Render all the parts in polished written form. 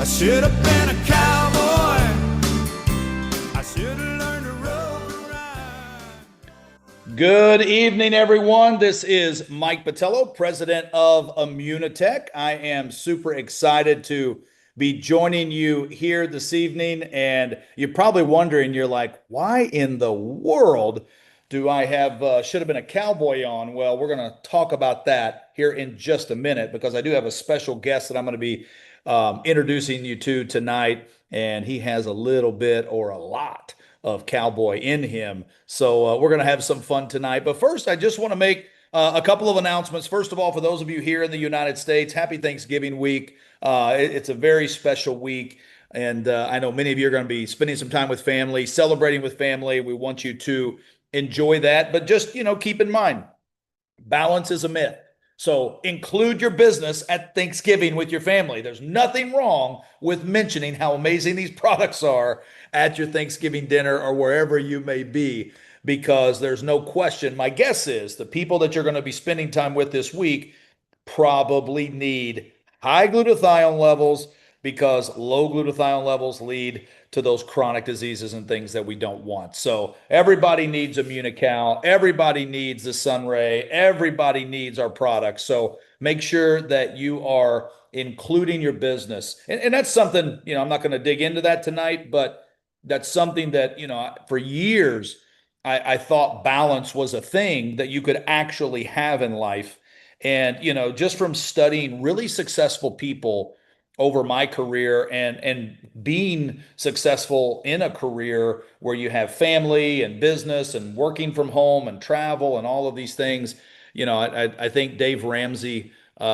I should have been a cowboy. I should have learned to rope and ride. Good evening, everyone. This is Mike Potillo, president of Immunotec. I am super excited to be joining you here this evening. And you're probably wondering, you're like, why in the world do I have should have been a cowboy on? Well, we're going to talk about that here in just a minute because I do have a special guest that I'm going to be introducing you to tonight. And he has a little bit or a lot of cowboy in him. So we're going to have some fun tonight. But first, I just want to make a couple of announcements. First of all, for those of you here in the United States, happy Thanksgiving week. It's a very special week. And I know many of you are going to be spending some time with family, celebrating with family. We want you to enjoy that. But just, keep in mind, balance is a myth. So include your business at Thanksgiving with your family. There's nothing wrong with mentioning how amazing these products are at your Thanksgiving dinner or wherever you may be, because there's no question. My guess is the people that you're going to be spending time with this week probably need high glutathione levels, because low glutathione levels lead to those chronic diseases and things that we don't want. So everybody needs Immunical. Everybody needs the Sunray. Everybody needs our products. So make sure that you are including your business. And that's something, I'm not going to dig into that tonight, but that's something that, for years, I thought balance was a thing that you could actually have in life. And, just from studying really successful people over my career and being successful in a career where you have family and business and working from home and travel and all of these things, I think Dave Ramsey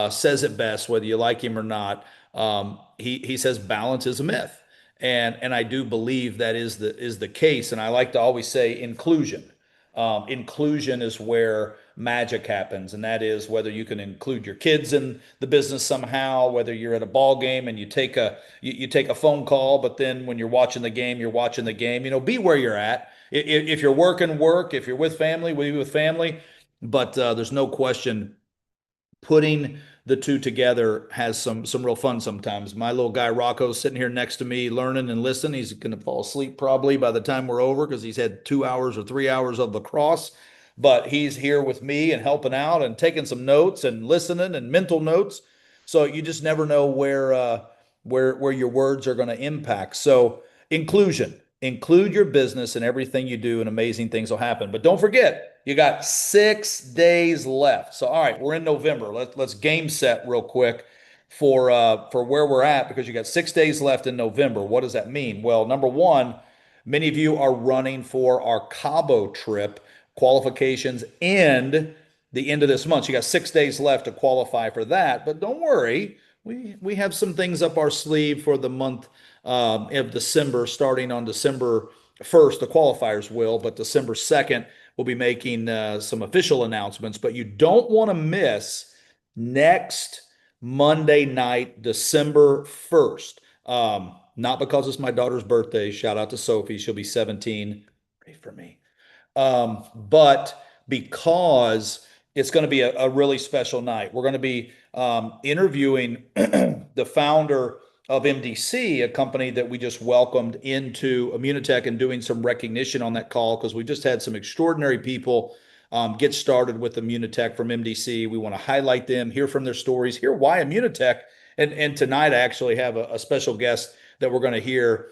says it best, whether you like him or not. He says balance is a myth, and I do believe that is the case. And I like to always say inclusion. Inclusion is where magic happens, and that is whether you can include your kids in the business somehow, whether you're at a ball game and you take a phone call, but then when you're watching the game, you're watching the game. Be where you're at. If you're working, work. If you're with family, be with family. But there's no question putting the two together has some real fun sometimes. My little guy Rocco's sitting here next to me learning and listening. He's going to fall asleep probably by the time we're over because he's had 2 hours or 3 hours of lacrosse. But he's here with me and helping out and taking some notes and listening and mental notes. So you just never know where your words are going to impact. So inclusion. Include your business in everything you do, and amazing things will happen. But don't forget, you got 6 days left. So, all right, we're in November. Let's game set real quick for where we're at, because you got 6 days left in November. What does that mean? Well, number one, many of you are running for our Cabo trip. Qualifications end the end of this month. So you got 6 days left to qualify for that. But don't worry, we have some things up our sleeve for the month of December, starting on December 1st. The qualifiers will, but December 2nd, we'll be making some official announcements. But you don't want to miss next Monday night, December 1st. Not because it's my daughter's birthday. Shout out to Sophie. She'll be 17. Pray for me. But because it's going to be a really special night. We're going to be interviewing the founder of MDC, a company that we just welcomed into Immunotec, and doing some recognition on that call because we just had some extraordinary people get started with Immunotec from MDC. We want to highlight them, hear from their stories, hear why Immunotec. And tonight I actually have a special guest that we're going to hear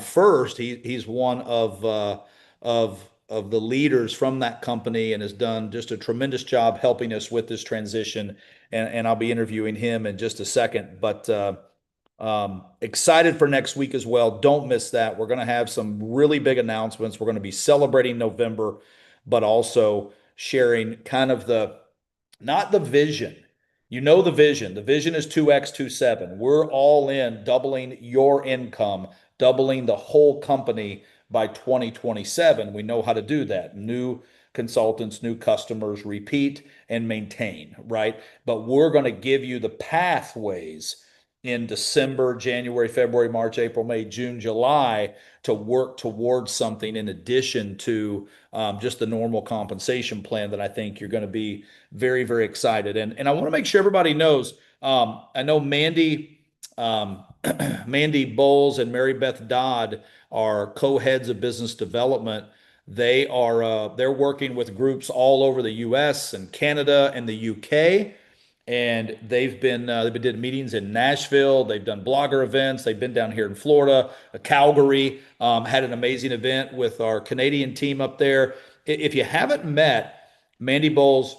first. He's one of the leaders from that company and has done just a tremendous job helping us with this transition. And I'll be interviewing him in just a second. But excited for next week as well. Don't miss that. We're going to have some really big announcements. We're going to be celebrating November, but also sharing kind of not the vision. The vision. The vision is 2x27. We're all in, doubling your income, doubling the whole company by 2027. We know how to do that. New consultants, new customers, repeat and maintain, right? But we're going to give you the pathways in December, January, February, March, April, May, June, July to work towards something in addition to just the normal compensation plan that I think you're going to be very, very excited. And I want to make sure everybody knows, I know Mandy Mandy Bowles and Mary Beth Dodd are co-heads of business development. They're working with groups all over the U.S. and Canada and the U.K. And they've been did meetings in Nashville. They've done blogger events. They've been down here in Florida, Calgary. Had an amazing event with our Canadian team up there. If you haven't met Mandy Bowles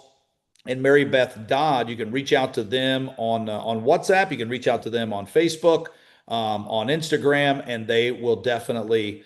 and Mary Beth Dodd, you can reach out to them on WhatsApp. You can reach out to them on Facebook, on Instagram, and they will definitely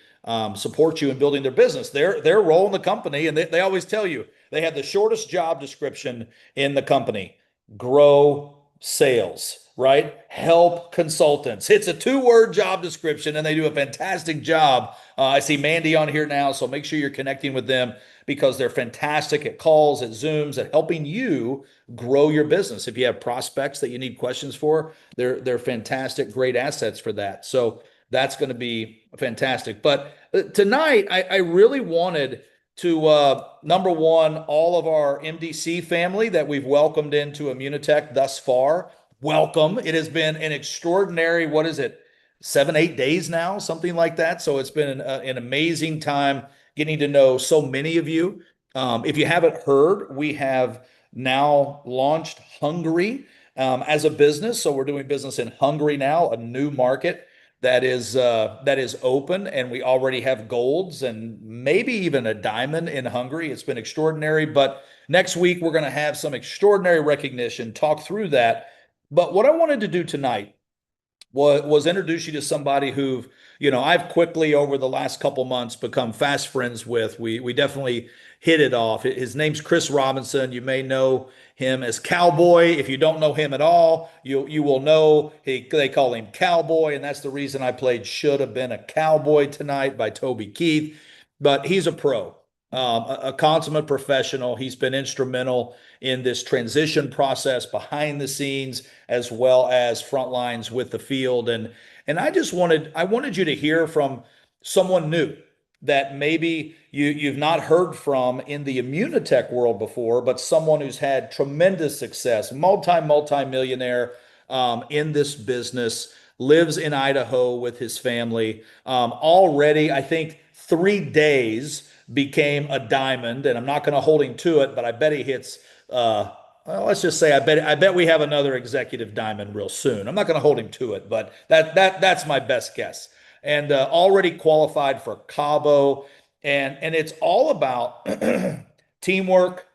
support you in building their business. Their role in the company, and they always tell you they have the shortest job description in the company: grow sales. Right? Help consultants. It's a two-word job description, and they do a fantastic job. I see Mandy on here now, so make sure you're connecting with them because they're fantastic at calls, at Zooms, at helping you grow your business. If you have prospects that you need questions for, they're fantastic, great assets for that. So that's going to be fantastic. But tonight, I really wanted to number one, all of our MDC family that we've welcomed into Immunotec thus far. Welcome. It has been an extraordinary, what is it, 7, 8 days now, something like that. So it's been an amazing time getting to know so many of you. If you haven't heard, we have now launched Hungary as a business. So we're doing business in Hungary now, a new market that is open, and we already have golds and maybe even a diamond in Hungary. It's been extraordinary, but next week we're going to have some extraordinary recognition, talk through that. But what I wanted to do tonight was introduce you to somebody who, I've quickly over the last couple months become fast friends with. We definitely hit it off. His name's Chris Robinson. You may know him as Cowboy. If you don't know him at all, you will know they call him Cowboy, and that's the reason I played "Should Have Been a Cowboy" tonight by Toby Keith. But he's a pro, a consummate professional. He's been instrumental in this transition process behind the scenes as well as front lines with the field. And I wanted you to hear from someone new that maybe you've not heard from in the Immunotech world before, but someone who's had tremendous success, multi millionaire in this business, lives in Idaho with his family. Already, I think 3 days became a diamond, and I'm not going to hold him to it, but I bet he hits. Well, let's just say I bet we have another executive diamond real soon. I'm not going to hold him to it, but that's my best guess. And already qualified for Cabo, and it's all about teamwork,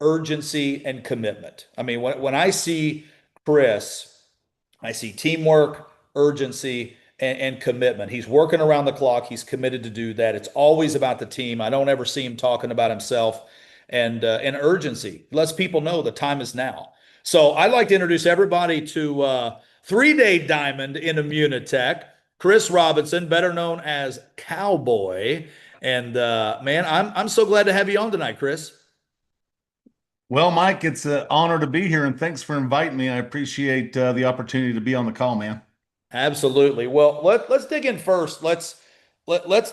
urgency, and commitment. I mean, when I see Chris, I see teamwork, urgency, and commitment. He's working around the clock. He's committed to do that. It's always about the team. I don't ever see him talking about himself. And urgency. Lets people know the time is now. So I'd like to introduce everybody to 3-day diamond in Immunotech, Chris Robinson, better known as Cowboy. And man, I'm so glad to have you on tonight, Chris. Well, Mike, it's an honor to be here, and thanks for inviting me. I appreciate the opportunity to be on the call, man. Absolutely. Well, let's dig in first. Let's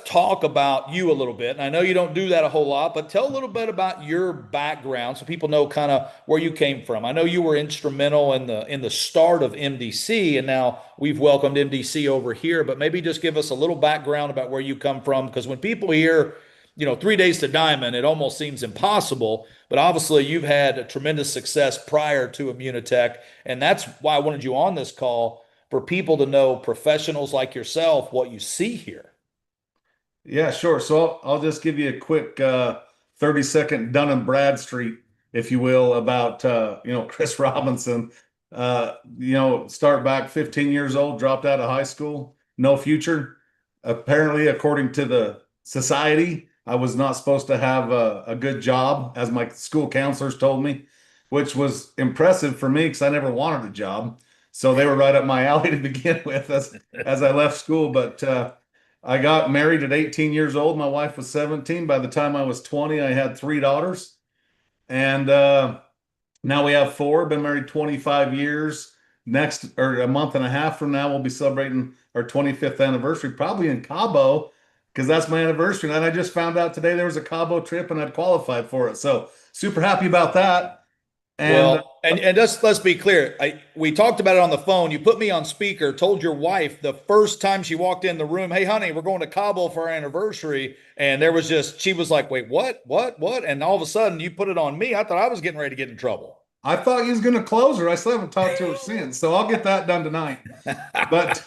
talk about you a little bit. And I know you don't do that a whole lot, but tell a little bit about your background so people know kind of where you came from. I know you were instrumental in the start of MDC, and now we've welcomed MDC over here, but maybe just give us a little background about where you come from, because when people hear, 3 days to diamond, it almost seems impossible. But obviously, you've had a tremendous success prior to Immunotech, and that's why I wanted you on this call for people to know, professionals like yourself, what you see here. Yeah, sure. So I'll just give you a quick 30-second Dun and Bradstreet, if you will, about Chris Robinson. Start back 15 years old, dropped out of high school, no future. Apparently, according to the society, I was not supposed to have a good job, as my school counselors told me, which was impressive for me because I never wanted a job. So they were right up my alley to begin with as I left school. But I got married at 18 years old. My wife was 17. By the time I was 20, I had 3 daughters. And now we have four, been married 25 years. Next, or a month and a half from now, we'll be celebrating our 25th anniversary, probably in Cabo, because that's my anniversary. And I just found out today there was a Cabo trip and I'd qualified for it. So super happy about that. And Well, and let's be clear. We talked about it on the phone. You put me on speaker, told your wife the first time she walked in the room, "Hey, honey, we're going to Cabo for our anniversary." And there was just, she was like, "Wait, what?" And all of a sudden, you put it on me. I thought I was getting ready to get in trouble. I thought he was going to close her. I still haven't talked to her since, so I'll get that done tonight. But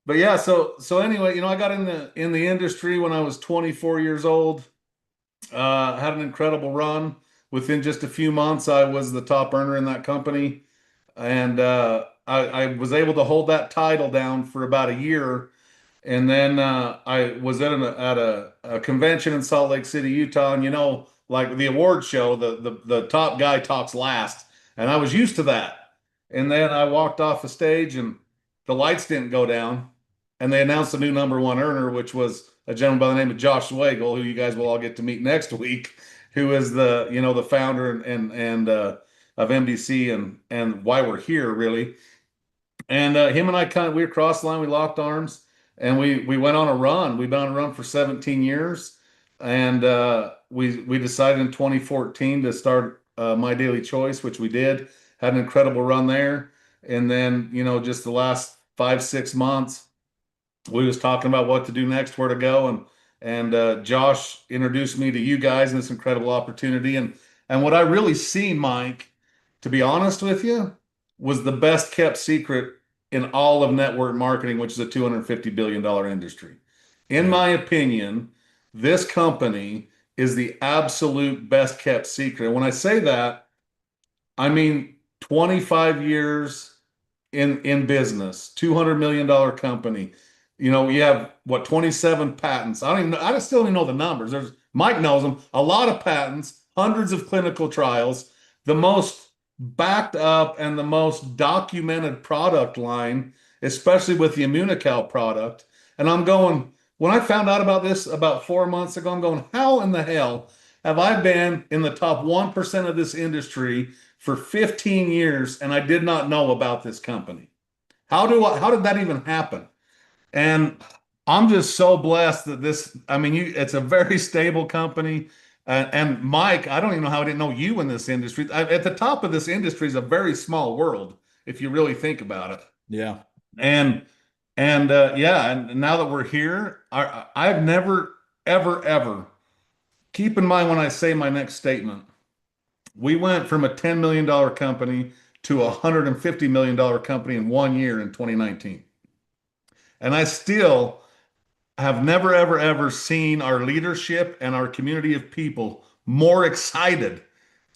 but yeah, so anyway, I got in the industry when I was 24 years old. Had an incredible run. Within just a few months, I was the top earner in that company, and I was able to hold that title down for about a year. And then I was at a convention in Salt Lake City, Utah, and like the award show, the top guy talks last, and I was used to that. And then I walked off the stage, and the lights didn't go down, and they announced the new number one earner, which was a gentleman by the name of Josh Swagel, who you guys will all get to meet next week, who is the founder and of MDC and why we're here really. And him and I we crossed the line, we locked arms, and we went on a run. We've been on a run for 17 years, and we decided in 2014 to start My Daily Choice, which we did. Had an incredible run there, and then just the last 5 6 months, we was talking about what to do next, where to go, and Josh introduced me to you guys and this incredible opportunity, and what I really seen, Mike, to be honest with you, was the best kept secret in all of network marketing, which is a $250 billion industry. In my opinion, this company is the absolute best kept secret. And when I say that, I mean 25 years in business, $200 million company. You have what, 27 patents. I don't even know, I still don't even know the numbers. Mike knows them. A lot of patents, hundreds of clinical trials, the most backed up and the most documented product line, especially with the Immunocal product. And I'm going, when I found out about this about 4 months ago, I'm going, how in the hell have I been in the top 1% of this industry for 15 years and I did not know about this company? How did that even happen? And I'm just so blessed that I mean, it's a very stable company. And Mike, I don't even know how I didn't know you in this industry. At the top of this industry is a very small world, if you really think about it. Yeah. And yeah, and now that we're here, I've never, ever, ever, keep in mind when I say my next statement, we went from a $10 million company to a $150 million company in 1 year in 2019. And I still have never, ever, ever seen our leadership and our community of people more excited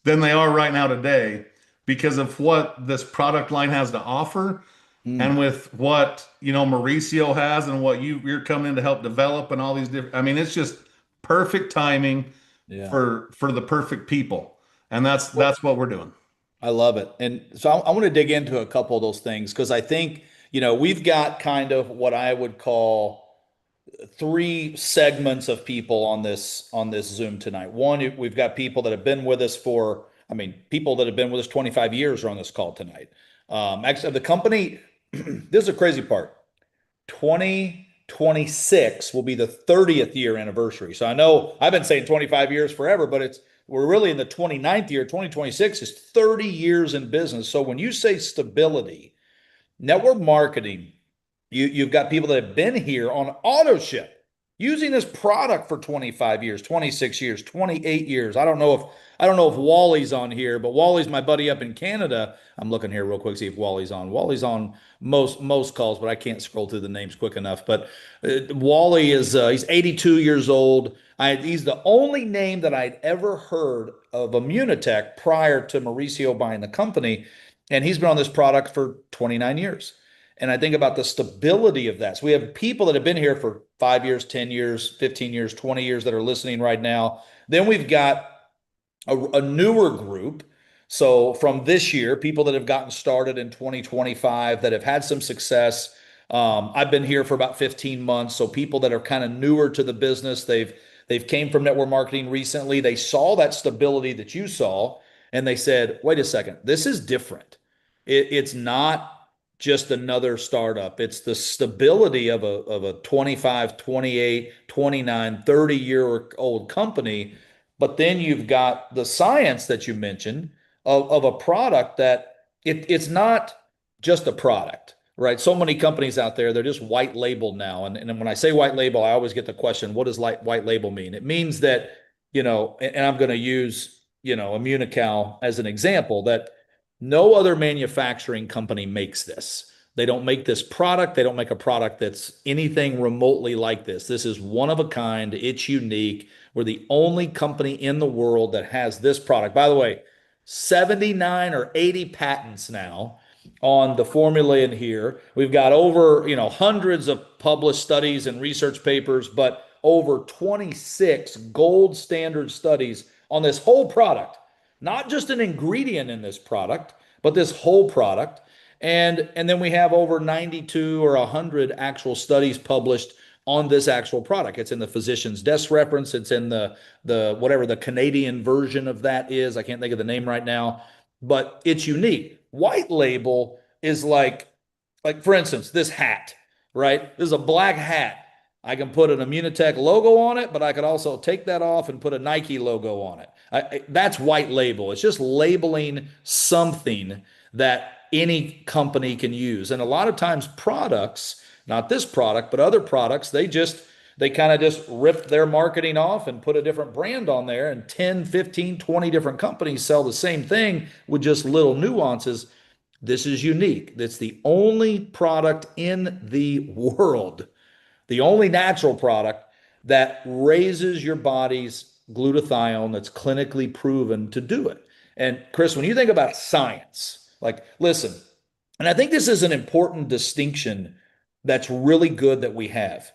than they are right now today because of what this product line has to offer and with what, Mauricio has and what you're coming in to help develop and all these different, I mean, it's just perfect timing Yeah. for the perfect people. And that's what we're doing. I love it. And so I want to dig into a couple of those things because I think, we've got kind of what I would call three segments of people on this Zoom tonight. One, we've got people that have been with us people that have been with us 25 years are on this call tonight. Actually, the company, this is a crazy part. 2026 will be the 30th year anniversary. So I know I've been saying 25 years forever, but we're really in the 29th year. 2026 is 30 years in business. So when you say stability, network marketing, you've got people that have been here on auto ship using this product for 25 years, 26 years, 28 years. I don't know if Wally's on here, but Wally's my buddy up in Canada. I'm looking here real quick, see if Wally's on. Wally's on most calls, but I can't scroll through the names quick enough. But Wally he's 82 years old. He's the only name that I'd ever heard of Immunotec prior to Mauricio buying the company, and he's been on this product for 29 years. And I think about the stability of that. So we have people that have been here for 5 years, 10 years, 15 years, 20 years that are listening right now. Then we've got a newer group. So from this year, people that have gotten started in 2025 that have had some success. I've been here for about 15 months. So people that are kind of newer to the business, they've came from network marketing recently. They saw that stability that you saw, and they said, "Wait a second, this is different. It's not just another startup. It's the stability of a 25, 28, 29, 30-year old company." But then you've got the science that you mentioned of a product that it's not just a product, right? So many companies out there, they're just white labeled now. And when I say white label, I always get the question, what does white label mean? It means that, and I'm going to use, Immunical as an example, that no other manufacturing company makes this. They don't make this product. They don't make a product that's anything remotely like this. This is one of a kind. It's unique. We're the only company in the world that has this product. By the way, 79 or 80 patents now on the formula in here. We've got over, hundreds of published studies and research papers, but over 26 gold standard studies on this whole product, not just an ingredient in this product, but this whole product. And then we have over 92 or 100 actual studies published on this actual product. It's in the physician's desk reference. It's in the whatever the Canadian version of that is. I can't think of the name right now, but it's unique. White label is like for instance, this hat, right? This is a black hat. I can put an Immunotec logo on it, but I could also take that off and put a Nike logo on it. That's white label. It's just labeling something that any company can use. And a lot of times products, not this product, but other products, they kind of just rip their marketing off and put a different brand on there, and 10, 15, 20 different companies sell the same thing with just little nuances. This is unique. It's the only product in the world, the only natural product that raises your body's glutathione that's clinically proven to do it. And Chris, when you think about science, like, listen, and I think this is an important distinction that's really good that we have.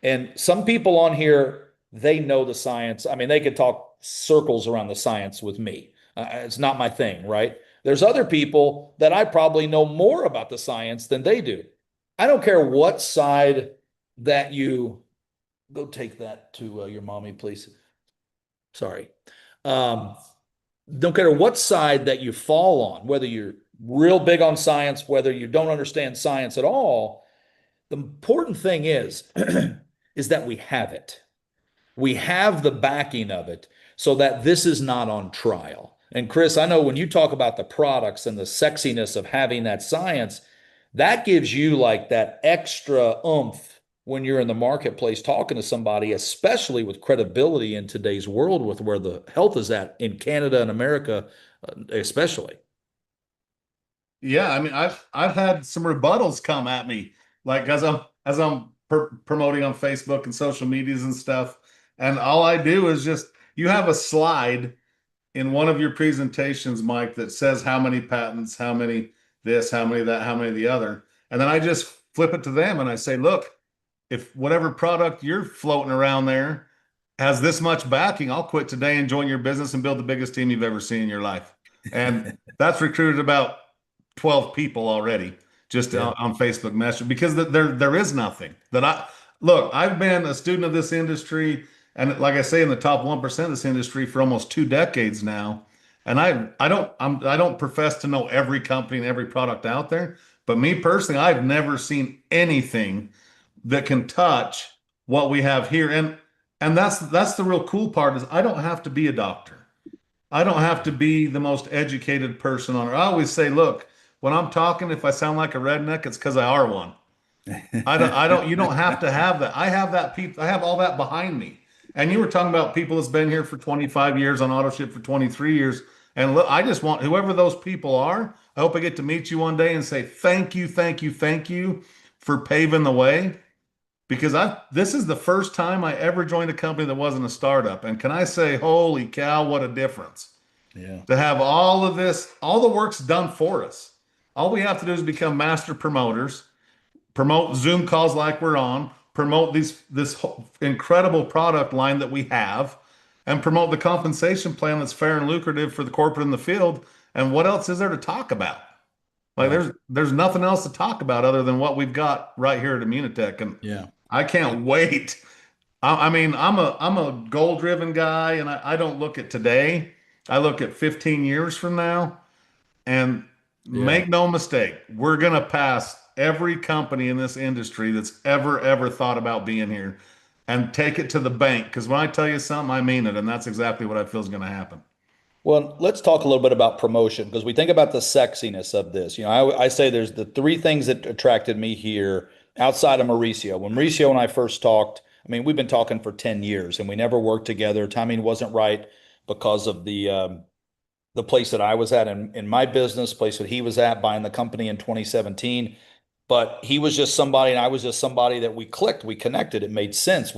And some people on here, they know the science. I mean, they could talk circles around the science with me. It's not my thing, right? There's other people that I probably know more about the science than they do. I don't care what side that you go take that to your mommy, please. Sorry. Don't care what side that you fall on, whether you're real big on science, whether you don't understand science at all. The important thing is, is that we have it. We have the backing of it so that this is not on trial. And Chris, I know when you talk about the products and the sexiness of having that science, that gives you like that extra oomph when you're in the marketplace talking to somebody, especially with credibility in today's world with where the health is at in Canada and America, especially. Yeah, I mean, I've had some rebuttals come at me, like as I'm promoting on Facebook and social medias and stuff, and all I do is just you have a slide in one of your presentations, Mike, that says how many patents, how many this, how many that, how many the other, and then I just flip it to them and I say, look, if whatever product you're floating around there has this much backing, I'll quit today and join your business and build the biggest team you've ever seen in your life. And that's recruited about 12 people already just Yeah. on Facebook Messenger because there is nothing that I look. I've been a student of this industry, and like I say, in the top 1% of this industry for almost 2 decades now. And I don't profess to know every company and every product out there, but me personally, I've never seen anything that can touch what we have here. And that's the real cool part is I don't have to be a doctor. I don't have to be the most educated person on it. I always say, look, when I'm talking, if I sound like a redneck, it's because I are one. You don't have to have that. I have all that behind me. And you were talking about people that's been here for 25 years on auto ship for 23 years. And look, I just want whoever those people are, I hope I get to meet you one day and say, thank you, thank you, thank you for paving the way. Because this is the first time I ever joined a company that wasn't a startup. And can I say, holy cow, what a difference. Yeah. To have all of this, all the work's done for us. All we have to do is become master promoters, promote Zoom calls like we're on, promote this incredible product line that we have, and promote the compensation plan that's fair and lucrative for the corporate in the field. And what else is there to talk about? Like Yeah. there's nothing else to talk about other than what we've got right here at Immunotech. And Yeah. I can't wait. I mean, I'm a goal driven guy, and I don't look at today. I look at 15 years from now, and Yeah. make no mistake, we're gonna pass every company in this industry that's ever thought about being here, and take it to the bank. Because when I tell you something, I mean it, and that's exactly what I feel is going to happen. Well, let's talk a little bit about promotion because we think about the sexiness of this. I say there's the three things that attracted me here outside of Mauricio. When Mauricio and I first talked, I mean, we've been talking for 10 years and we never worked together. Timing wasn't right because of the place that I was at in my business, place that he was at, buying the company in 2017. But he was just somebody, and I was just somebody that we clicked, we connected. It made sense.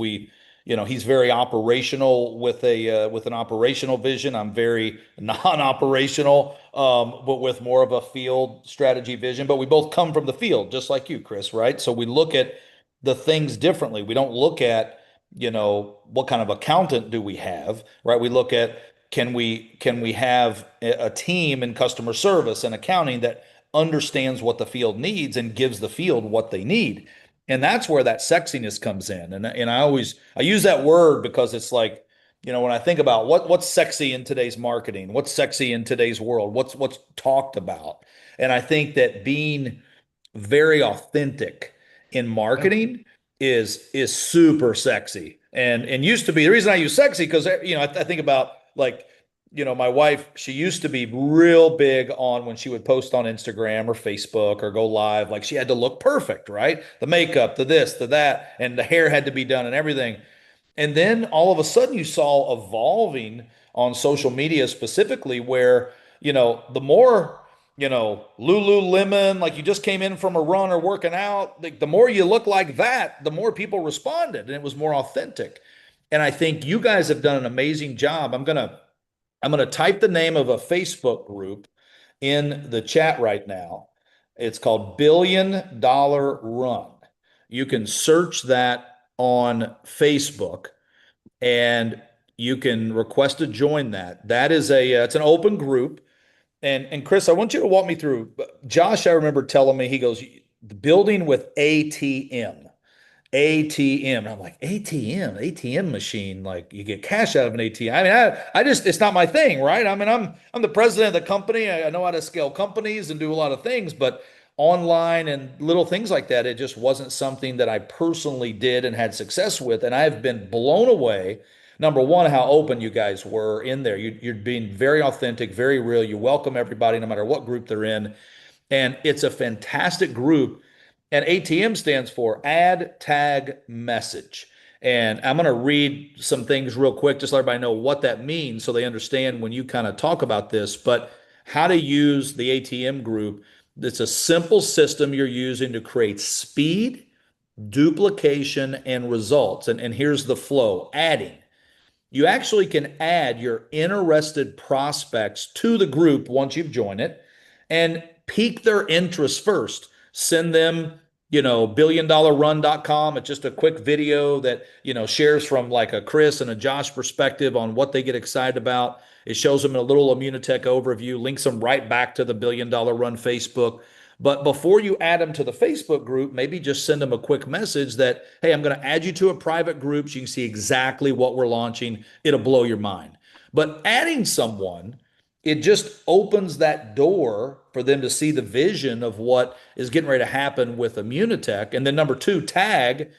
He's very operational with an operational vision. I'm very non-operational, but with more of a field strategy vision. But we both come from the field, just like you, Chris, right? So we look at the things differently. We don't look at, what kind of accountant do we have, right? We look at can we have a team in customer service and accounting that understands what the field needs and gives the field what they need. And that's where that sexiness comes in. And I use that word because it's like, when I think about what's sexy in today's marketing, what's sexy in today's world, what's talked about. And I think that being very authentic in Yeah. marketing is super sexy. And used to be the reason I use sexy because I think about like my wife, she used to be real big on when she would post on Instagram or Facebook or go live, like she had to look perfect, right? The makeup, the this, the that, and the hair had to be done and everything. And then all of a sudden you saw evolving on social media specifically where, the more, Lululemon, like you just came in from a run or working out, the more you look like that, the more people responded and it was more authentic. And I think you guys have done an amazing job. I'm gonna type the name of a Facebook group in the chat right now. It's called $1 Billion Run. You can search that on Facebook and you can request to join that. That is it's an open group. And Chris, I want you to walk me through. Josh, I remember telling me, he goes, the building with ATM. ATM. And I'm like, ATM machine. Like you get cash out of an ATM. I mean, I just, it's not my thing, right? I mean, I'm the president of the company. I know how to scale companies and do a lot of things, but online and little things like that, it just wasn't something that I personally did and had success with. And I've been blown away. Number one, how open you guys were in there. You're being very authentic, very real. You welcome everybody, no matter what group they're in. And it's a fantastic group. And ATM stands for Add Tag Message. And I'm going to read some things real quick, just let everybody know what that means so they understand when you kind of talk about this. But how to use the ATM group. It's a simple system you're using to create speed, duplication, and results. And here's the flow adding. You actually can add your interested prospects to the group once you've joined it and pique their interest first. Send them, billiondollarrun.com. It's just a quick video that, shares from like a Chris and a Josh perspective on what they get excited about. It shows them a little Immunotec overview, links them right back to the $1 Billion Run Facebook. But before you add them to the Facebook group, maybe just send them a quick message that, hey, I'm going to add you to a private group so you can see exactly what we're launching. It'll blow your mind. But adding someone, it just opens that door for them to see the vision of what is getting ready to happen with Immunotech. And then number two, tag.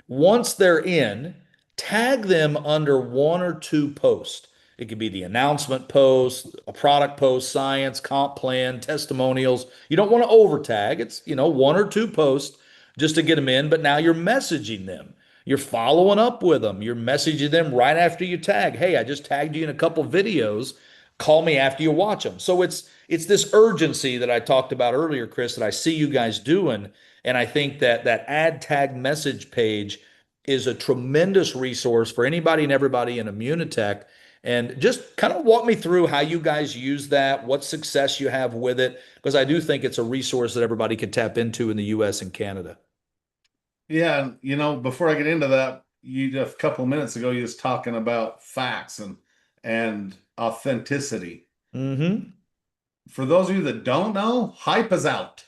Once they're in, tag them under one or two posts. It could be the announcement post, a product post, science, comp plan, testimonials. You don't want to over tag. It's, one or two posts just to get them in, but now you're messaging them. You're following up with them. You're messaging them right after you tag. Hey, I just tagged you in a couple videos. Call me after you watch them. So it's this urgency that I talked about earlier, Chris, that I see you guys doing. And I think that add tag message page is a tremendous resource for anybody and everybody in Immunotech. And just kind of walk me through how you guys use that, what success you have with it, because I do think it's a resource that everybody could tap into in the US and Canada. Yeah, and before I get into that, you a couple of minutes ago you was talking about facts and authenticity. Mm-hmm. For those of you that don't know, hype is out.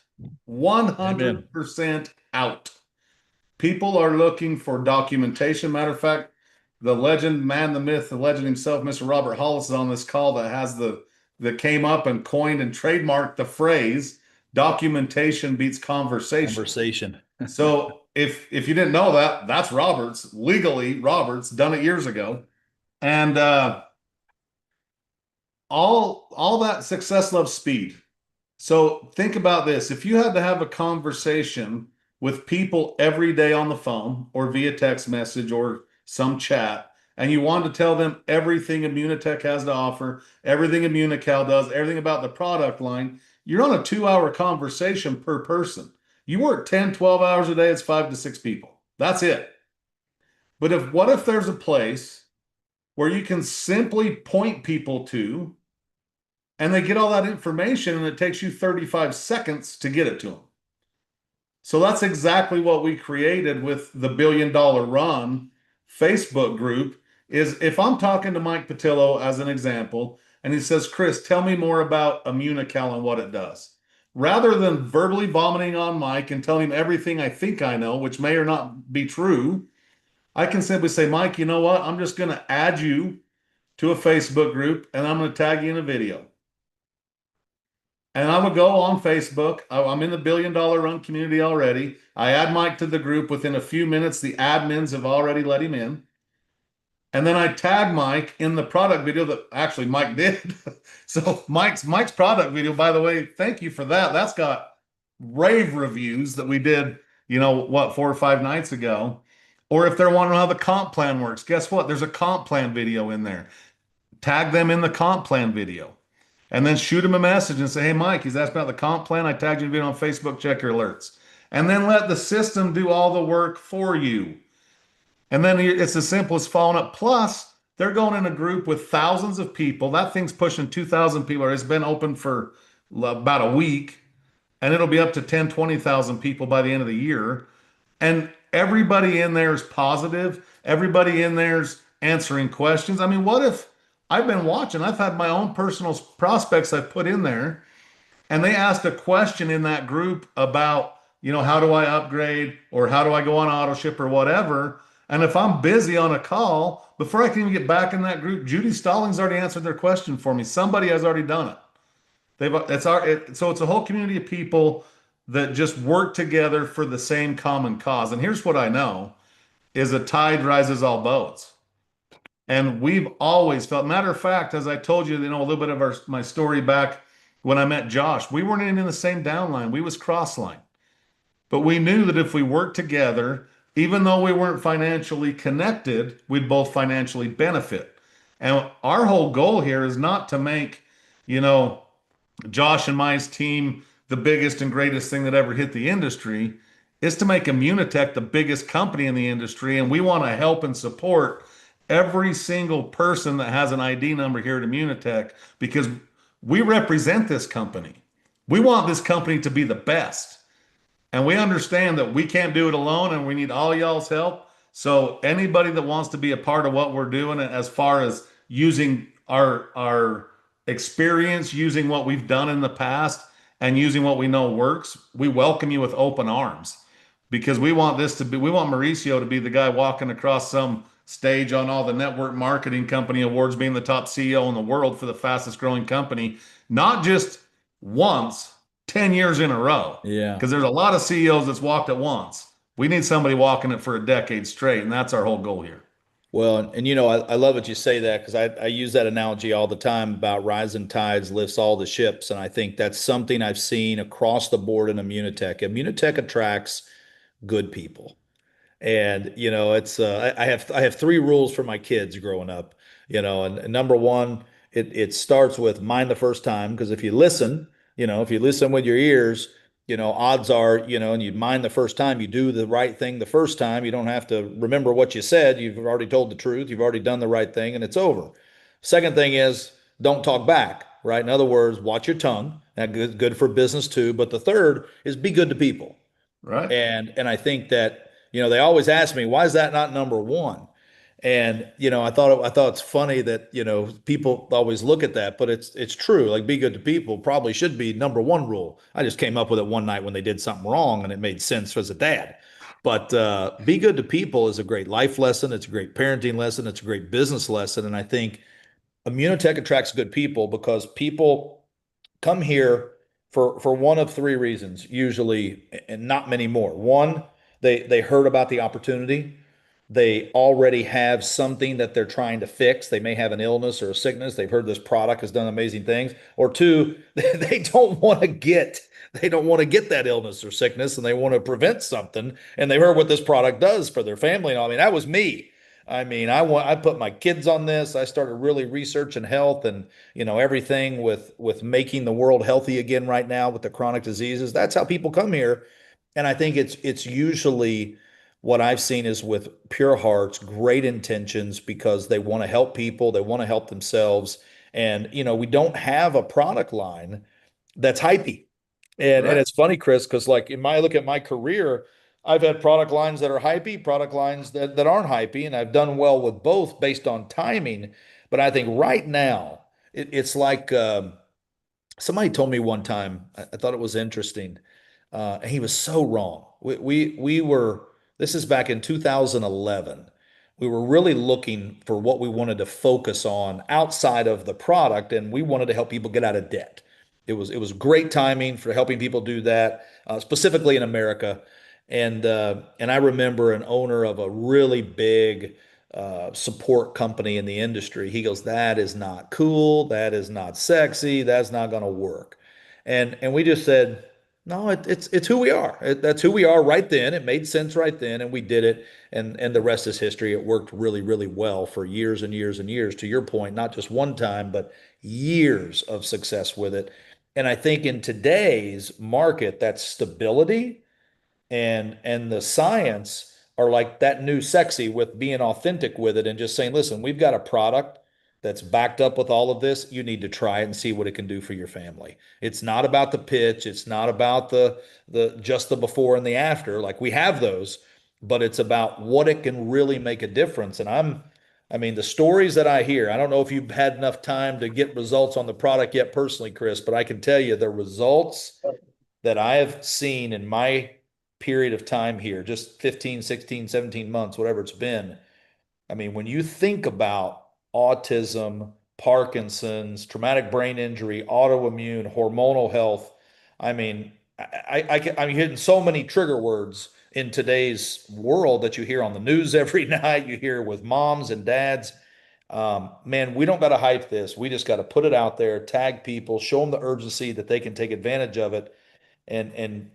Amen. 100% out. People are looking for documentation. Matter of fact, the legend, man, the myth, the legend himself, Mr. Robert Hollis, is on this call that came up and coined and trademarked the phrase documentation beats conversation. Conversation. So if you didn't know that, that's Roberts. Legally, Roberts done it years ago. And all that success loves speed. So think about this. If you had to have a conversation with people every day on the phone or via text message or some chat, and you wanted to tell them everything Immunotech has to offer, everything Immunical does, everything about the product line, you're on a 2 hour conversation per person. You work 10, 12 hours a day, it's 5 to 6 people. That's it. But what if there's a place where you can simply point people to and they get all that information and it takes you 35 seconds to get it to them. So that's exactly what we created with the $1 billion run Facebook group is if I'm talking to Mike Potillo as an example, and he says, Chris, tell me more about Immunical and what it does. Rather than verbally vomiting on Mike and telling him everything I think I know, which may or not be true, I can simply say, Mike, you know what? I'm just going to add you to a Facebook group and I'm going to tag you in a video. And I would go on Facebook. I'm in the $1 billion run community already. I add Mike to the group. Within a few minutes, the admins have already let him in. And then I tag Mike in the product video that actually Mike did. So Mike's product video, by the way, thank you for that. That's got rave reviews that we did, 4 or 5 nights ago. Or if they're wanting to know how the comp plan works, guess what? There's a comp plan video in there. Tag them in the comp plan video. And then shoot him a message and say, hey, Mike, he's asked about the comp plan. I tagged you in a video on Facebook. Check your alerts. And then let the system do all the work for you. And then it's as simple as following up. Plus, they're going in a group with thousands of people. That thing's pushing 2,000 people. It's been open for about a week, and it'll be up to 10, 20,000 people by the end of the year. And everybody in there is positive. Everybody in there's answering questions. I mean, what if I've been watching, I've had my own personal prospects I've put in there, and they asked a question in that group about, how do I upgrade or how do I go on auto ship or whatever. And if I'm busy on a call, before I can even get back in that group, Judy Stallings already answered their question for me. Somebody has already done it. So it's a whole community of people that just work together for the same common cause. And here's what I know is a tide rises all boats. And we've always felt, matter of fact, as I told you, a little bit of my story back when I met Josh, we weren't even in the same downline. We was crossline. But we knew that if we worked together, even though we weren't financially connected, we'd both financially benefit. And our whole goal here is not to make, Josh and my team the biggest and greatest thing that ever hit the industry. Is to make Immunotech the biggest company in the industry. And we want to help and support every single person that has an ID number here at Immunotech because we represent this company. We want this company to be the best. And we understand that we can't do it alone and we need all y'all's help. So anybody that wants to be a part of what we're doing as far as using our experience, using what we've done in the past and using what we know works, we welcome you with open arms because we want Mauricio to be the guy walking across some stage on all the network marketing company awards, being the top CEO in the world for the fastest growing company, not just once, 10 years in a row. Yeah. Because there's a lot of CEOs that's walked it once. We need somebody walking it for a decade straight, and that's our whole goal here. Well, and I love that you say that because I use that analogy all the time about rising tides lifts all the ships. And I think that's something I've seen across the board in Immunotech. Immunotech attracts good people. And it's I have three rules for my kids growing up. And number one, it starts with mind the first time because if you listen with your ears, odds are, and you mind the first time, you do the right thing the first time. You don't have to remember what you said. You've already told the truth. You've already done the right thing, and it's over. Second thing is don't talk back. Right? In other words, watch your tongue. That good for business too. But the third is be good to people. Right. And I think that, they always ask me, why is that not number one? And, I thought it's funny that, people always look at that, but it's true. Like be good to people probably should be number one rule. I just came up with it one night when they did something wrong and it made sense as a dad. But be good to people is a great life lesson. It's a great parenting lesson. It's a great business lesson. And I think Immunotech attracts good people because people come here for one of three reasons, usually, and not many more. One, they heard about the opportunity. they already have something that they're trying to fix. They may have an illness or a sickness. They've heard this product has done amazing things. Or two, they don't want to get that illness or sickness and they want to prevent something. And they heard what this product does for their family. And I mean, that was me. I mean, I put my kids on this. I started really researching health and, everything with making the world healthy again right now with the chronic diseases. That's how people come here. And I think it's usually what I've seen is with pure hearts, great intentions because they want to help people, they want to help themselves. And, we don't have a product line that's hypey. And Right. it's funny, Chris, because like in my look at my career, I've had product lines that are hypey, product lines that aren't hypey, and I've done well with both based on timing. But I think right now, it's like somebody told me one time, I thought it was interesting. And he was so wrong. We were, this is back in 2011. We were really looking for what we wanted to focus on outside of the product, and we wanted to help people get out of debt. It was great timing for helping people do that, specifically in America. And I remember an owner of a really big support company in the industry. He goes, "That is not cool. That is not sexy. That's not going to work." And we just said, "No, it's who we are. That's who we are right then. It made sense right then, and we did it. And the rest is history. It worked really, really well for years and years and years. To your point, not just one time, but years of success with it. And I think in today's market, that stability and the science are like that new sexy with being authentic with it and just saying, listen, we've got a product that's backed up with all of this. You need to try it and see what it can do for your family. It's not about the pitch. It's not about the just the before and the after. Like we have those, but it's about what it can really make a difference. And I mean, the stories that I hear, I don't know if you've had enough time to get results on the product yet personally, Chris, but I can tell you the results that I have seen in my period of time here, just 15, 16, 17 months, whatever it's been. I mean, when you think about autism, Parkinson's, traumatic brain injury, autoimmune, hormonal health, I mean, I'm hitting so many trigger words in today's world that you hear on the news every night. You hear with moms and dads. Man, we don't got to hype this. We just got to put it out there, tag people, show them the urgency that they can take advantage of it and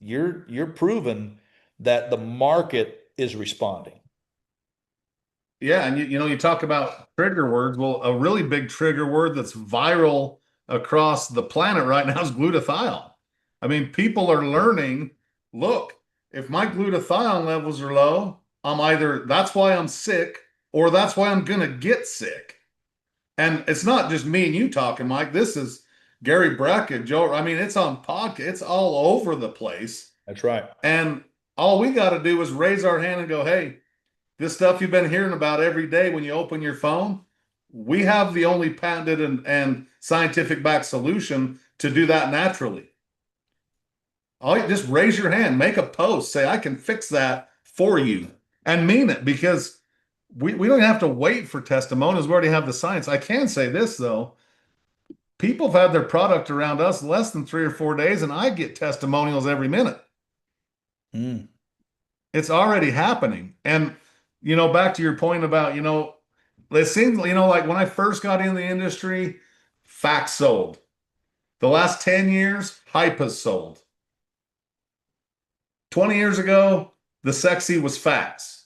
you're proven that the market is responding. Yeah, and you talk about trigger words. Well, a really big trigger word that's viral across the planet right now is glutathione. I mean, people are learning, look, if my glutathione levels are low, I'm either that's why I'm sick or that's why I'm gonna get sick. And it's not just me and you talking, Mike. This is Gary Brackett, Joe. I mean, it's on podcast, it's all over the place. That's right. And all we got to do is raise our hand and go, hey, this stuff you've been hearing about every day when you open your phone, we have the only patented and scientific backed solution to do that naturally. All you just raise your hand, make a post, say, I can fix that for you and mean it because we don't have to wait for testimonials. We already have the science. I can say this though. People have had their product around us less than 3 or 4 days, and I get testimonials every minute. Mm. It's already happening. And, back to your point about, it seems, like when I first got in the industry, facts sold. The last 10 years, hype has sold. 20 years ago, the sexy was facts.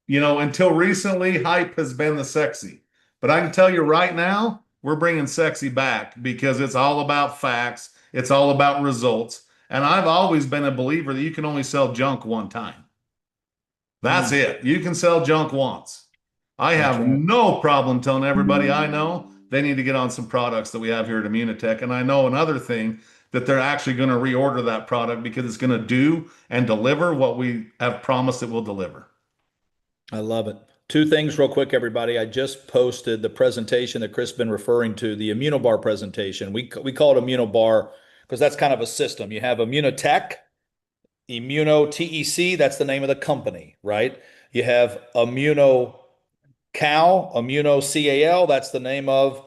Until recently, hype has been the sexy. But I can tell you right now, we're bringing sexy back because it's all about facts. It's all about results. And I've always been a believer that you can only sell junk one time. That's it. You can sell junk once. I That's have right. no problem telling everybody I know they need to get on some products that we have here at Immunotec. And I know another thing that they're actually going to reorder that product because it's going to do and deliver what we have promised it will deliver. I love it. Two things real quick, everybody. I just posted the presentation that Chris has been referring to, the Immunobar presentation. We call it Immunobar because that's kind of a system. You have Immunotech, Immuno TEC, that's the name of the company, right? You have Immuno Immuno CAL, that's the name of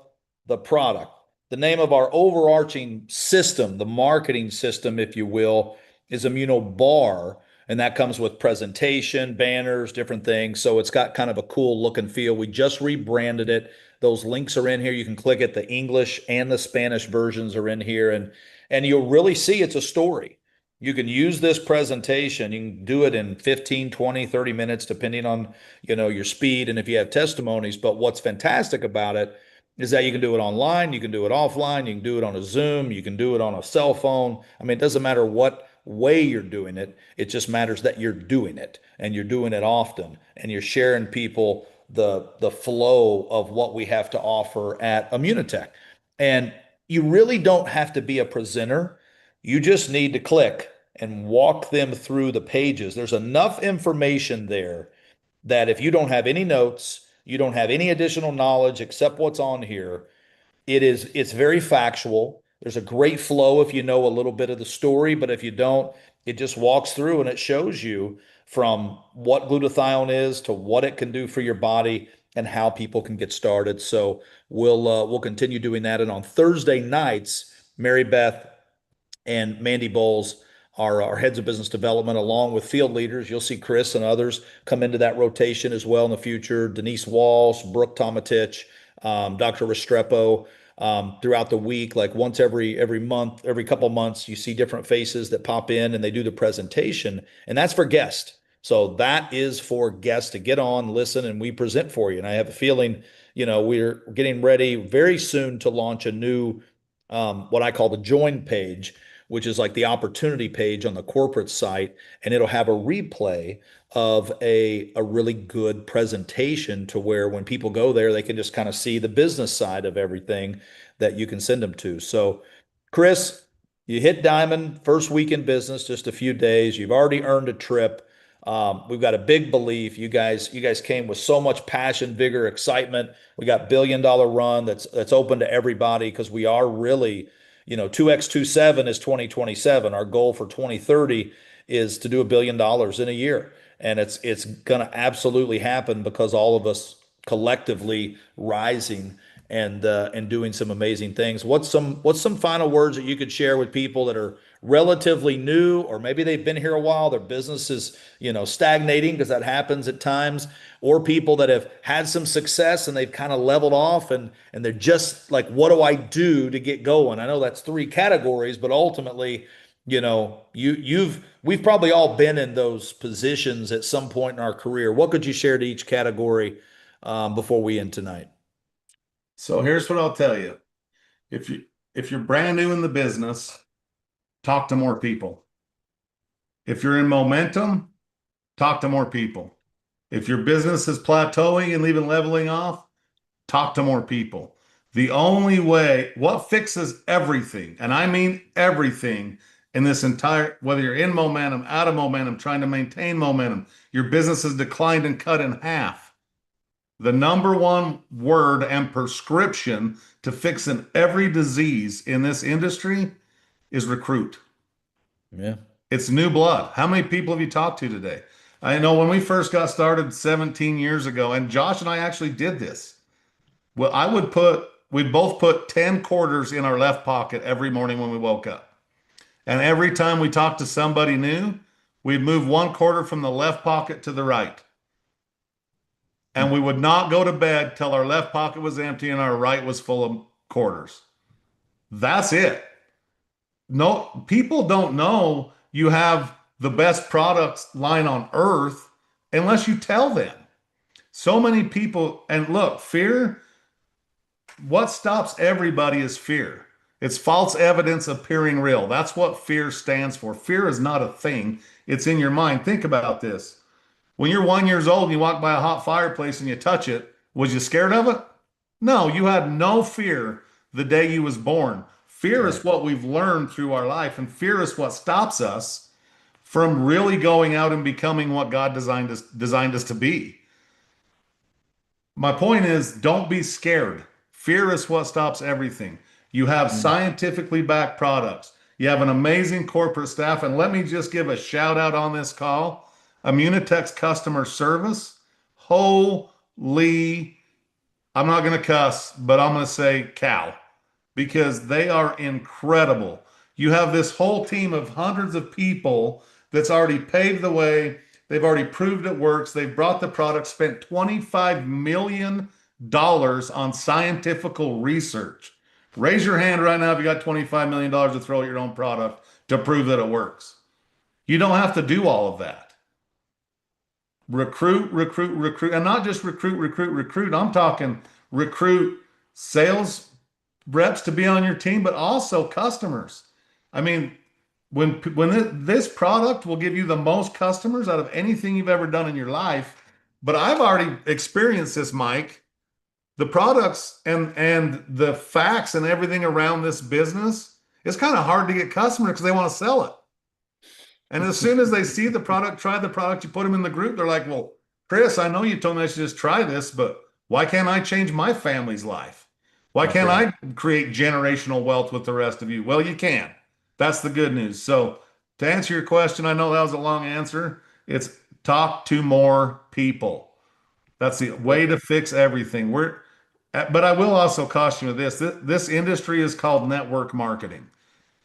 the product. The name of our overarching system, the marketing system, if you will, is Immunobar. And that comes with presentation, banners, different things. So it's got kind of a cool look and feel. We just rebranded it. Those links are in here. You can click it. The English and the Spanish versions are in here. And you'll really see it's a story. You can use this presentation. You can do it in 15, 20, 30 minutes, depending on, your speed and if you have testimonies. But what's fantastic about it is that you can do it online, you can do it offline, you can do it on a Zoom, you can do it on a cell phone. I mean, it doesn't matter what way you're doing it. It just matters that you're doing it and you're doing it often and you're sharing people the flow of what we have to offer at Immunotech. And you really don't have to be a presenter. You just need to click and walk them through the pages. There's enough information there that if you don't have any notes, you don't have any additional knowledge except what's on here, it's very factual. There's a great flow if you know a little bit of the story, but if you don't, it just walks through and it shows you from what glutathione is to what it can do for your body and how people can get started. So we'll continue doing that. And on Thursday nights, Mary Beth and Mandy Bowles are our heads of business development, along with field leaders. You'll see Chris and others come into that rotation as well in the future. Denise Walsh, Brooke Tomatich, Dr. Restrepo, throughout the week, like once every month, every couple months, you see different faces that pop in and they do the presentation, and that's for guests. So that is for guests to get on, listen, and we present for you. And I have a feeling, we're getting ready very soon to launch a new, what I call the join page, which is like the opportunity page on the corporate site, and it'll have a replay of a really good presentation to where when people go there, they can just kind of see the business side of everything that you can send them to. So, Chris, you hit diamond first week in business, just a few days. You've already earned a trip. We've got a big belief. You guys came with so much passion, vigor, excitement. We got $1 billion run that's open to everybody because we are really, 2x27 is 2027. Our goal for 2030 is to do $1 billion in a year. And it's going to absolutely happen because all of us collectively rising and doing some amazing things. What's some final words that you could share with people that are relatively new, or maybe they've been here a while, their business is, stagnating because that happens at times, or people that have had some success and they've kind of leveled off and they're just like, what do I do to get going? I know that's three categories, but ultimately, we've probably all been in those positions at some point in our career. What could you share to each category before we end tonight? So here's what I'll tell you. If you're brand new in the business, talk to more people. If you're in momentum, talk to more people. If your business is plateauing and even leveling off, talk to more people. The only way, what fixes everything, and I mean everything in this entire, whether you're in momentum, out of momentum, trying to maintain momentum, your business has declined and cut in half. The number one word and prescription to fixing every disease in this industry is recruit. Yeah. It's new blood. How many people have you talked to today? I know when we first got started 17 years ago, and Josh and I actually did this. Well, we'd both put 10 quarters in our left pocket every morning when we woke up. And every time we talked to somebody new, we'd move 1 quarter from the left pocket to the right. And we would not go to bed till our left pocket was empty and our right was full of quarters. That's it. No, people don't know you have the best products line on earth unless you tell them. So many people, and look, fear, what stops everybody is fear. It's false evidence appearing real. That's what fear stands for. Fear is not a thing. It's in your mind. Think about this. When you're 1 year old and you walk by a hot fireplace and you touch it, was you scared of it? No, you had no fear the day you was born. Fear is what we've learned through our life, and fear is what stops us from really going out and becoming what God designed us to be. My point is, don't be scared. Fear is what stops everything. You have scientifically backed products. You have an amazing corporate staff, and let me just give a shout out on this call. Immunotec's customer service, holy, I'm not going to cuss, but I'm going to say cow, because they are incredible. You have this whole team of hundreds of people that's already paved the way. They've already proved it works. They've brought the product, spent $25 million on scientific research. Raise your hand right now if you got $25 million to throw at your own product to prove that it works. You don't have to do all of that. Recruit, recruit, recruit, and not just recruit, recruit, recruit. I'm talking recruit sales reps to be on your team, but also customers. I mean, when this product will give you the most customers out of anything you've ever done in your life, but I've already experienced this, Mike. The products and the facts and everything around this business, it's kind of hard to get customers because they want to sell it. And as soon as they see the product, try the product, you put them in the group, they're like, well, Chris, I know you told me I should just try this, but why can't I change my family's life? Why That's can't right. I create generational wealth with the rest of you? Well, you can. That's the good news. So to answer your question, I know that was a long answer. It's talk to more people. That's the way to fix everything. But I will also caution you this. This industry is called network marketing.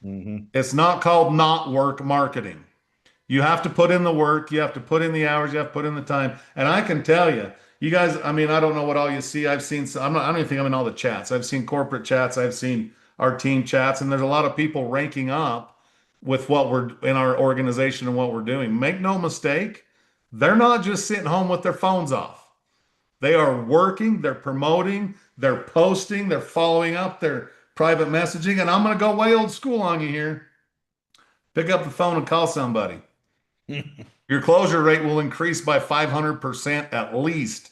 Mhm. It's not called not work marketing. You have to put in the work, you have to put in the hours, you have to put in the time. And I can tell you, you guys, I mean, I don't know what all you see. I've seen, I don't even think I'm in all the chats. I've seen corporate chats, I've seen our team chats, and there's a lot of people ranking up with what we're in our organization and what we're doing. Make no mistake, they're not just sitting home with their phones off. They are working, they're promoting, they're posting, they're following up, they're private messaging. And I'm going to go way old school on you here. Pick up the phone and call somebody. Your closure rate will increase by 500% at least.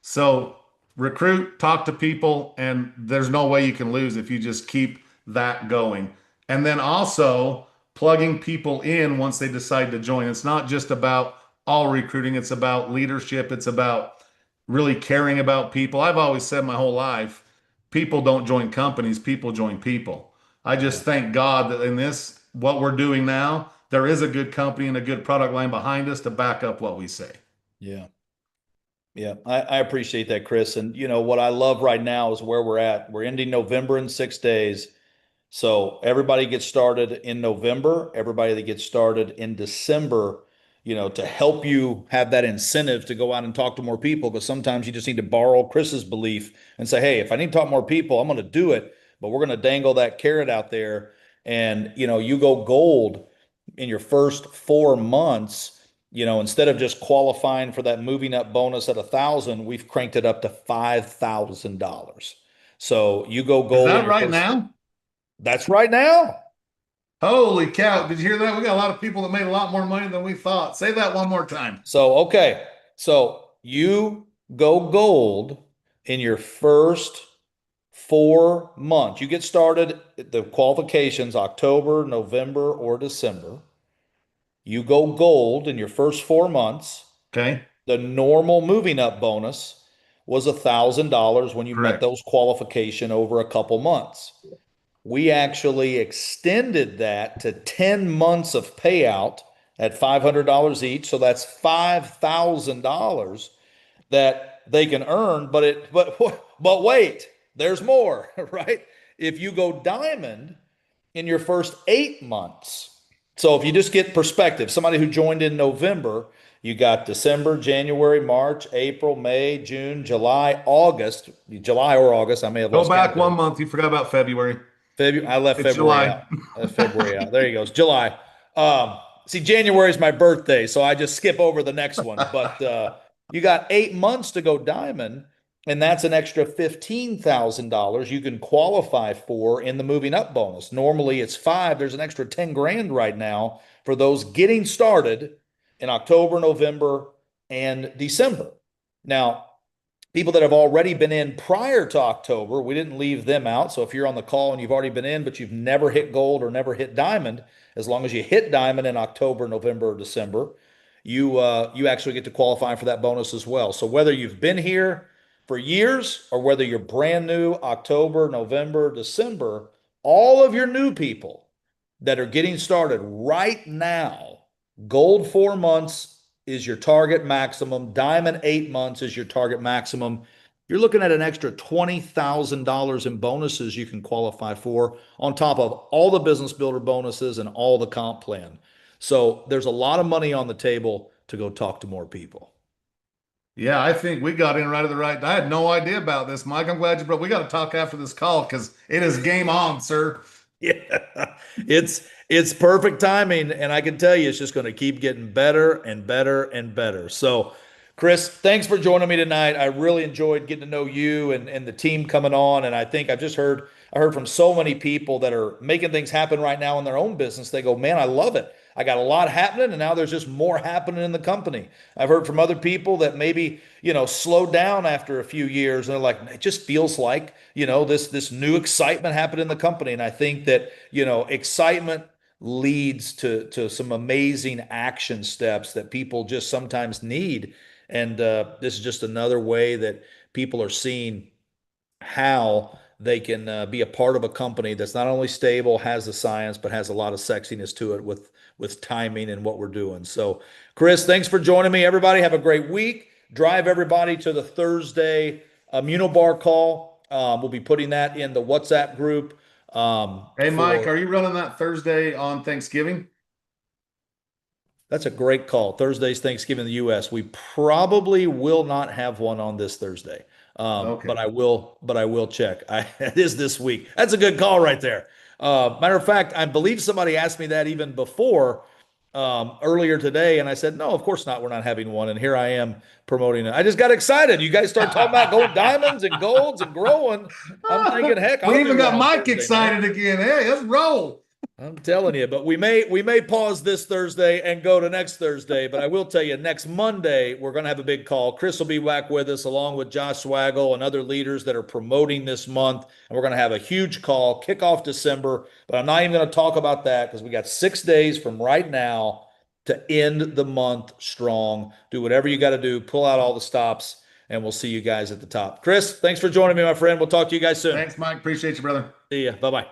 So recruit, talk to people, and there's no way you can lose if you just keep that going. And then also plugging people in once they decide to join. It's not just about all recruiting, it's about leadership, it's about really caring about people. I've always said my whole life, people don't join companies, people join people. I Yeah. just thank God that in this, what we're doing now, there is a good company and a good product line behind us to back up what we say. Yeah. Yeah. I appreciate that, Chris. And you know, what I love right now is where we're at. We're ending November in 6 days. So everybody gets started in November, everybody that gets started in December, you know, to help you have that incentive to go out and talk to more people. Because sometimes you just need to borrow Chris's belief and say, hey, if I need to talk to more people, I'm going to do it. But we're going to dangle that carrot out there. And, you know, you go gold in your first 4 months. You know, instead of just qualifying for that moving up bonus at 1,000, we've cranked it up to $5,000. So you go Is gold in that your right first. now? That's right now. Holy cow. Did you hear that? We got a lot of people that made a lot more money than we thought. Say that one more time. So, okay. So you go gold in your first 4 months. You get started at the qualifications October, November, or December. You go gold in your first 4 months. Okay. The normal moving up bonus was $1,000 when you met Correct. those qualification over a couple months. We actually extended that to 10 months of payout at $500 each. So that's $5,000 that they can earn. But wait, there's more, right? If you go diamond in your first 8 months. So if you just get perspective, somebody who joined in November, you got December, January, March, April, May, June, July, August, July or August. I may have Go lost count back there. 1 month. You forgot about February. February. I left It's February July. out. I left February out. There you go. It's July. See, January is my birthday, so I just skip over the next one. But you got 8 months to go diamond, and that's an extra $15,000 you can qualify for in the moving up bonus. Normally it's five. There's an extra 10 grand right now for those getting started in October, November, and December. Now, people that have already been in prior to October, we didn't leave them out. So if you're on the call and you've already been in, but you've never hit gold or never hit diamond, as long as you hit diamond in October, November, or December, you actually get to qualify for that bonus as well. So whether you've been here for years or whether you're brand new, October, November, December, all of your new people that are getting started right now, gold 4 months is your target maximum. Diamond 8 months is your target maximum. You're looking at an extra $20,000 in bonuses you can qualify for on top of all the business builder bonuses and all the comp plan. So there's a lot of money on the table to go talk to more people. Yeah, I think we got in right at the right. I had no idea about this, Mike. I'm glad you brought. We got to talk after this call because it is game on, sir. Yeah, it's perfect timing, and I can tell you it's just going to keep getting better and better and better. So, Chris, thanks for joining me tonight. I really enjoyed getting to know you and the team coming on, and I think I heard from so many people that are making things happen right now in their own business. They go, "Man, I love it. I got a lot happening, and now there's just more happening in the company." I've heard from other people that maybe, slowed down after a few years, and they're like, "It just feels like, this new excitement happened in the company." And I think that, excitement leads to some amazing action steps that people just sometimes need. And this is just another way that people are seeing how they can be a part of a company that's not only stable, has the science, but has a lot of sexiness to it with timing and what we're doing. So, Chris, thanks for joining me. Everybody, have a great week. Drive everybody to the Thursday Immunobar call. We'll be putting that in the WhatsApp group. Hey, Mike, For are you running that Thursday on Thanksgiving? That's a great call. Thursday's Thanksgiving in the U.S. We probably will not have one on this Thursday. But Okay. I will check. It is this week. That's a good call right there. Matter of fact, I believe somebody asked me that even before, earlier today, and I said, no, of course not. We're not having one. And here I am promoting it. I just got excited. You guys start talking about going diamonds and golds and growing. I'm thinking, heck, We I'll do even one got on Mike Thursday night. excited again. Hey, let's roll. I'm telling you, but we may pause this Thursday and go to next Thursday. But I will tell you, next Monday we're going to have a big call. Chris will be back with us, along with Josh Swaggle and other leaders that are promoting this month, and we're going to have a huge call, kick off December. But I'm not even going to talk about that because we got 6 days from right now to end the month strong. Do whatever you got to do, pull out all the stops, and we'll see you guys at the top. Chris, thanks for joining me, my friend. We'll talk to you guys soon. Thanks, Mike. Appreciate you, brother. See ya. Bye bye.